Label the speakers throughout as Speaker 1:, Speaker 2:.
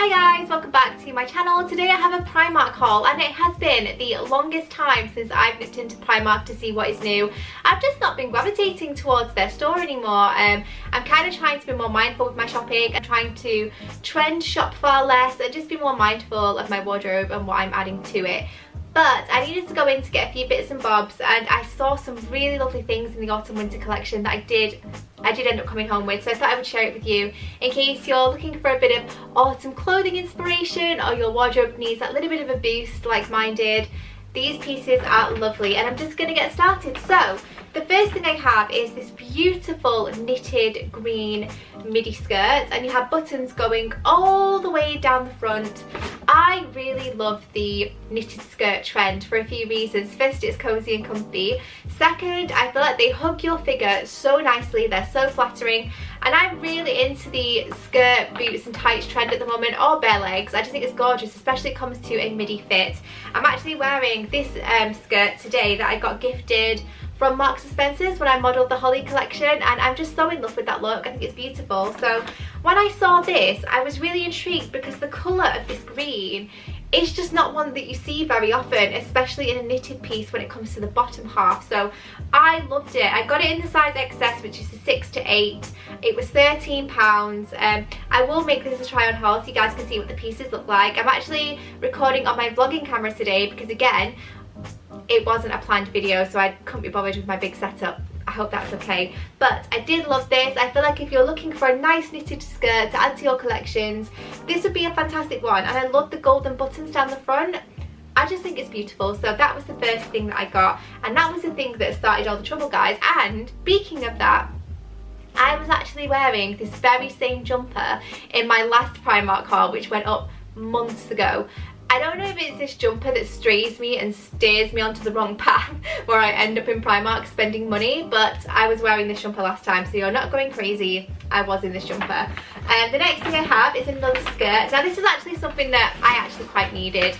Speaker 1: Hi guys, welcome back to my channel. Today I have a Primark haul and it has been the longest time since I've looked into Primark to see what is new. I've just not been gravitating towards their store anymore. I'm kind of trying to be more mindful with my shopping and trying to trend shop far less and just be more mindful of my wardrobe and what I'm adding to it. But I needed to go in to get a few bits and bobs and I saw some really lovely things in the autumn winter collection that I did end up coming home with, so I thought I would share it with you in case you're looking for a bit of autumn clothing inspiration or your wardrobe needs that little bit of a boost like mine did. These pieces are lovely and I'm just going to get started. So the first thing I have is this beautiful knitted green midi skirt and you have buttons going all the way down the front. I really love the knitted skirt trend for a few reasons. First, it's cozy and comfy. Second, I feel like they hug your figure so nicely, they're so flattering, and I'm really into the skirt, boots and tights trend at the moment, or bare legs. I just think it's gorgeous, especially it comes to a midi fit. I'm actually wearing this skirt today that I got gifted from Marks and Spencer's when I modelled the Holly collection, and I'm just so in love with that look. I think it's beautiful. So when I saw this, I was really intrigued because the colour of this green is just not one that you see very often, especially in a knitted piece when it comes to the bottom half. So I loved it. I got it in the size XS, which is a 6 to 8. It was £13. I will make this a try on haul so you guys can see what the pieces look like. I'm actually recording on my vlogging camera today because again, it wasn't a planned video, so I couldn't be bothered with my big setup. I hope that's okay. But I did love this. I feel like if you're looking for a nice knitted skirt to add to your collections, this would be a fantastic one. And I love the golden buttons down the front. I just think it's beautiful. So that was the first thing that I got. And that was the thing that started all the trouble, guys. And speaking of that, I was actually wearing this very same jumper in my last Primark haul, which went up months ago. I don't know if it's this jumper that strays me and steers me onto the wrong path where I end up in Primark spending money, but I was wearing this jumper last time, so you're not going crazy. I was in this jumper. The next thing I have is another skirt. Now this is actually something that I actually quite needed.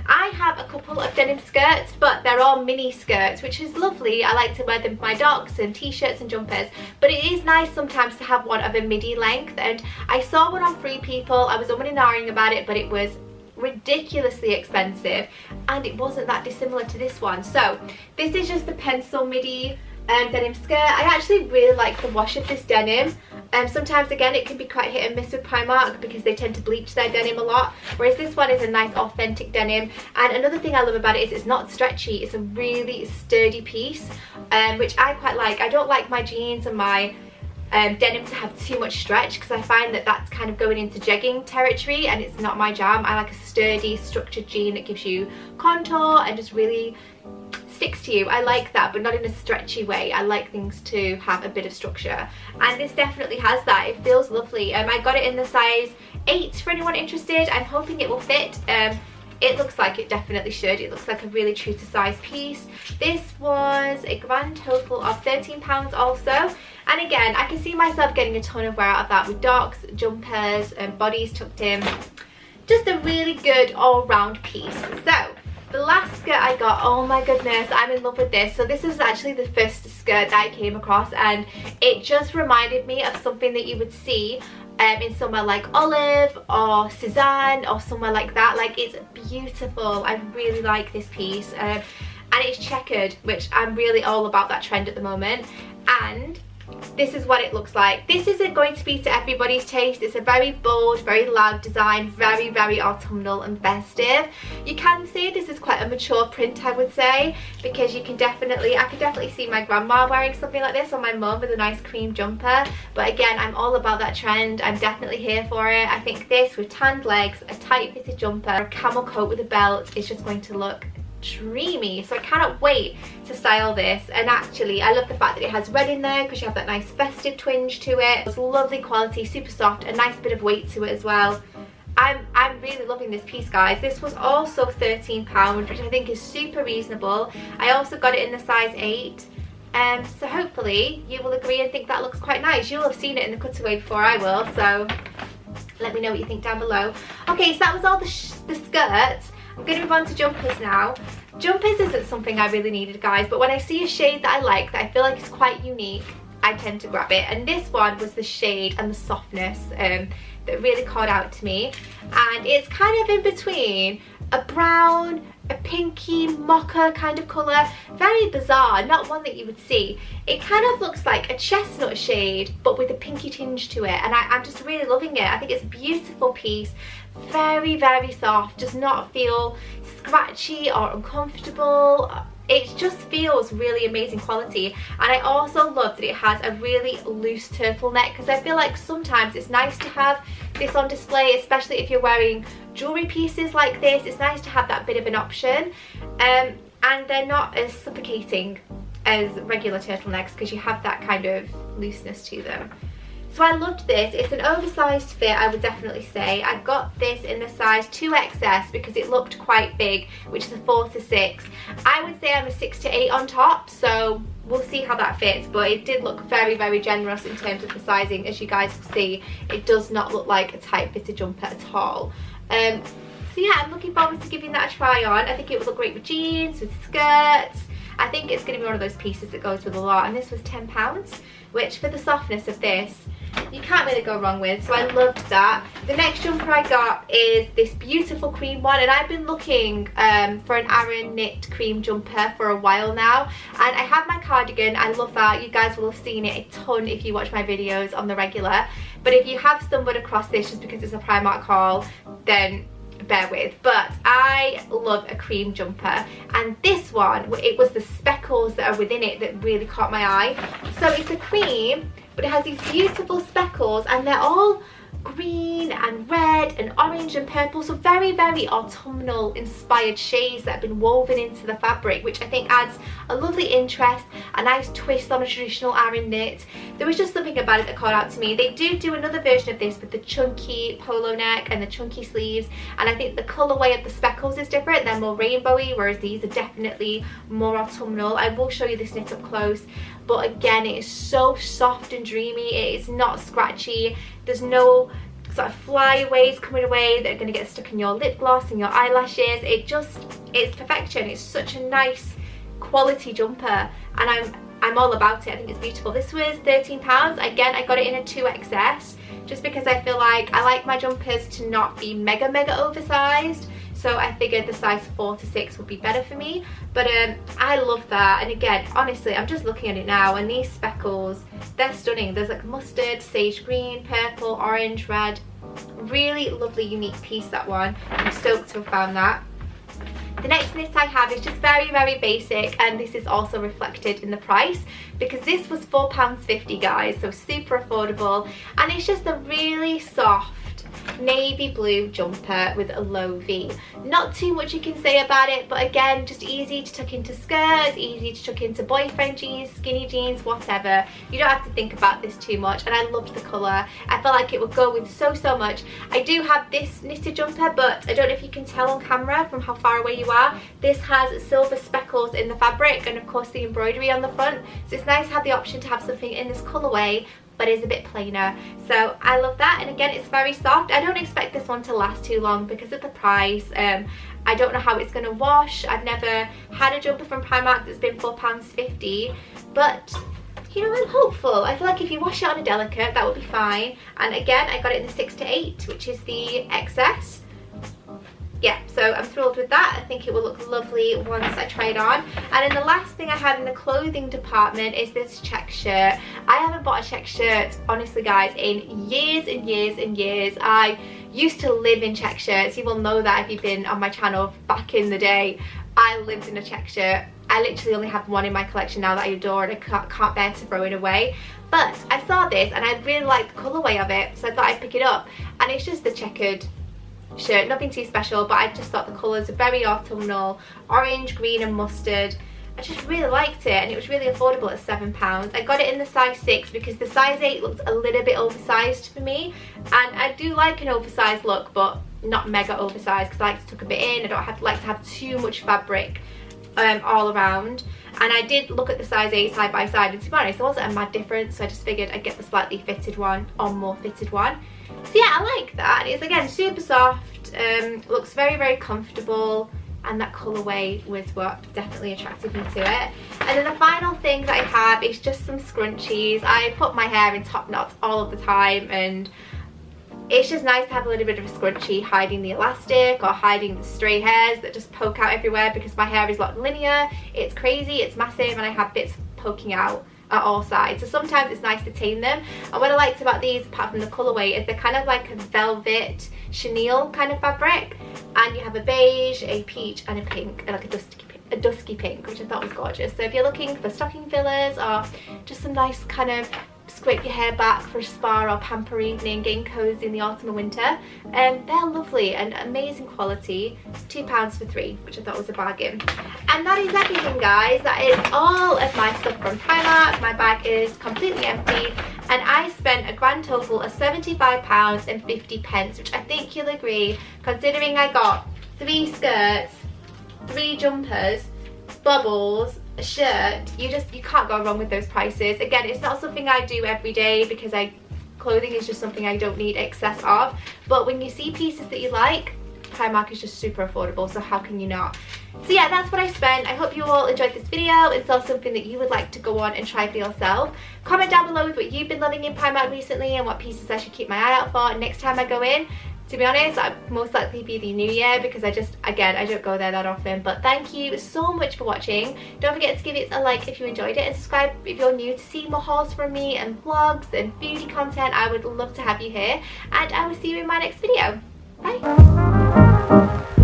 Speaker 1: I have a couple of denim skirts, but they're all mini skirts, which is lovely. I like to wear them with my docs and t-shirts and jumpers, but it is nice sometimes to have one of a midi length, and I saw one on Free People. I was umming and ahhing about it, but it was ridiculously expensive and it wasn't that dissimilar to this one. So this is just the pencil midi denim skirt. I actually really like the wash of this denim. Sometimes again it can be quite hit and miss with Primark because they tend to bleach their denim a lot, whereas this one is a nice authentic denim. And another thing I love about it is it's not stretchy. It's a really sturdy piece, which I quite like. I don't like my jeans and my denim to have too much stretch because I find that that's kind of going into jegging territory and it's not my jam. I like a sturdy structured jean that gives you contour and just really sticks to you. I like that, but not in a stretchy way. I like things to have a bit of structure, and this definitely has that. It feels lovely. I got it in the size 8 for anyone interested. I'm hoping it will fit. It looks like it definitely should. It looks like a really true to size piece. This was a grand total of £13 also. And again, I can see myself getting a ton of wear out of that with docs, jumpers and bodies tucked in. Just a really good all-round piece. So the last skirt I got, oh my goodness, I'm in love with this. So this is actually the first skirt that I came across and it just reminded me of something that you would see in somewhere like Olive or Cezanne or somewhere like that. Like, it's beautiful. I really like this piece, and it's checkered, which I'm really all about that trend at the moment. And this is what it looks like. This isn't going to be to everybody's taste. It's a very bold, very loud design, very, very autumnal and festive. You can see this is quite a mature print, I would say, because I can definitely see my grandma wearing something like this, or my mum with a nice cream jumper. But again, I'm all about that trend. I'm definitely here for it. I think this with tanned legs, a tight fitted jumper, a camel coat with a belt is just going to look dreamy. So I cannot wait to style this. And actually I love the fact that it has red in there because you have that nice festive twinge to it. It's lovely quality, super soft, a nice bit of weight to it as well. I'm really loving this piece, guys. This was also £13, which I think is super reasonable. I also got it in the size 8. So hopefully you will agree and think that looks quite nice. You'll have seen it in the cutaway before I will, so let me know what you think down below. Okay, so that was all the skirts. I'm going to move on to jumpers now. Jumpers isn't something I really needed, guys, but when I see a shade that I like, that I feel like is quite unique, I tend to grab it. And this one was the shade and the softness. that really called out to me, and it's kind of in between a brown, a pinky mocha kind of colour. Very bizarre, not one that you would see. It kind of looks like a chestnut shade but with a pinky tinge to it, and I'm just really loving it. I think it's a beautiful piece, very, very soft, does not feel scratchy or uncomfortable. It just feels really amazing quality. And I also love that it has a really loose turtleneck, because I feel like sometimes it's nice to have this on display, especially if you're wearing jewellery pieces like this. It's nice to have that bit of an option, and they're not as suffocating as regular turtlenecks because you have that kind of looseness to them. So I loved this. It's an oversized fit, I would definitely say. I got this in the size 2XS because it looked quite big, which is a 4 to 6. I would say I'm a 6 to 8 on top, so we'll see how that fits, but it did look very, very generous in terms of the sizing. As you guys will see, it does not look like a tight fitted jumper at all. So yeah, I'm looking forward to giving that a try on. I think it would look great with jeans, with skirts. I think it's going to be one of those pieces that goes with a lot, and this was £10, which for the softness of this, you can't really go wrong with, so I loved that. The next jumper I got is this beautiful cream one, and I've been looking for an Aran knit cream jumper for a while now, and I have my cardigan. I love that. You guys will have seen it a ton if you watch my videos on the regular, but if you have stumbled across this just because it's a Primark haul, then bear with. But I love a cream jumper, and this one, it was the speckles that are within it that really caught my eye. So it's a cream, but it has these beautiful speckles, and they're all green and red and orange and purple, so very, very autumnal inspired shades that have been woven into the fabric, which I think adds a lovely interest, a nice twist on a traditional Aran knit. There was just something about it that called out to me. They do another version of this with the chunky polo neck and the chunky sleeves, and I think the colourway of the speckles is different. They're more rainbowy, whereas these are definitely more autumnal. I will show you this knit up close, but again, it is so soft and dreamy. It is not scratchy. There's no sort of flyaways coming away that are going to get stuck in your lip gloss and your eyelashes. It's perfection. It's such a nice quality jumper, and I'm all about it. I think it's beautiful. This was £13. Again, I got it in a 2XS just because I feel like I like my jumpers to not be mega oversized. So I figured the size 4 to 6 would be better for me. But I love that. And again, honestly, I'm just looking at it now, and these speckles, they're stunning. There's like mustard, sage green, purple, orange, red. Really lovely, unique piece, that one. I'm stoked to have found that. The next knit I have is just very, very basic, and this is also reflected in the price because this was £4.50, guys, so super affordable. And it's just a really soft navy blue jumper with a low V. Not too much you can say about it, but again, just easy to tuck into skirts, easy to tuck into boyfriend jeans, skinny jeans, whatever. You don't have to think about this too much, and I loved the colour. I felt like it would go with so much. I do have this knitted jumper, but I don't know if you can tell on camera from how far away you are. This has silver speckles in the fabric and of course the embroidery on the front, so it's nice to have the option to have something in this colourway but is a bit plainer. So I love that, and again, it's very soft. I don't expect this one to last too long because of the price. I don't know how it's going to wash. I've never had a jumper from Primark that's been £4.50, but you know, I'm hopeful. I feel like if you wash it on a delicate, that would be fine. And again, I got it in the 6 to 8, which is the XS. Yeah, so I'm thrilled with that. I think it will look lovely once I try it on. And then the last thing I have in the clothing department is this check shirt. I haven't bought a check shirt, honestly guys, in years and years and years. I used to live in check shirts. You will know that if you've been on my channel back in the day. I lived in a check shirt. I literally only have one in my collection now that I adore, and I can't bear to throw it away. But I saw this and I really liked the colourway of it, so I thought I'd pick it up. And it's just the checkered shirt, nothing too special, but I just thought the colours are very autumnal, orange, green and mustard. I just really liked it, and it was really affordable at £7. I got it in the size 6 because the size 8 looked a little bit oversized for me, and I do like an oversized look, but not mega oversized because I like to tuck a bit in. I don't like to have too much fabric all around. And I did look at the size 8 side by side, and to be honest, there wasn't a mad difference, so I just figured I'd get the slightly fitted one or more fitted one. So yeah, I like that. It's again super soft, looks very comfortable, and that colourway was what definitely attracted me to it. And then the final thing that I have is just some scrunchies. I put my hair in top knots all of the time, and it's just nice to have a little bit of a scrunchie hiding the elastic or hiding the stray hairs that just poke out everywhere, because my hair is not linear, it's crazy, it's massive, and I have bits poking out at all sides. So sometimes it's nice to tame them. And what I liked about these, apart from the colourway, is they're kind of like a velvet chenille kind of fabric, and you have a beige, a peach and a pink, and like a dusky pink, which I thought was gorgeous. So if you're looking for stocking fillers or just some nice kind of scrape your hair back for a spa or pamper evening, getting cozy in the autumn and winter, they're lovely and amazing quality. £2 for 3, which I thought was a bargain. And that is everything, guys. That is all of my stuff from Primark. My bag is completely empty, and I spent a grand total of £75.50, which I think you'll agree, considering I got 3 skirts, 3 jumpers, bubbles, a shirt. You can't go wrong with those prices. Again, it's not something I do every day because clothing is just something I don't need excess of, but when you see pieces that you like, Primark is just super affordable, so how can you not? So yeah, that's what I spent. I hope you all enjoyed this video and saw something that you would like to go on and try for yourself. Comment down below with what you've been loving in Primark recently and what pieces I should keep my eye out for next time I go in. To be honest, I'd most likely be the new year, because I don't go there that often. But thank you so much for watching. Don't forget to give it a like if you enjoyed it, and subscribe if you're new to see more hauls from me and vlogs and beauty content. I would love to have you here, and I will see you in my next video. Bye!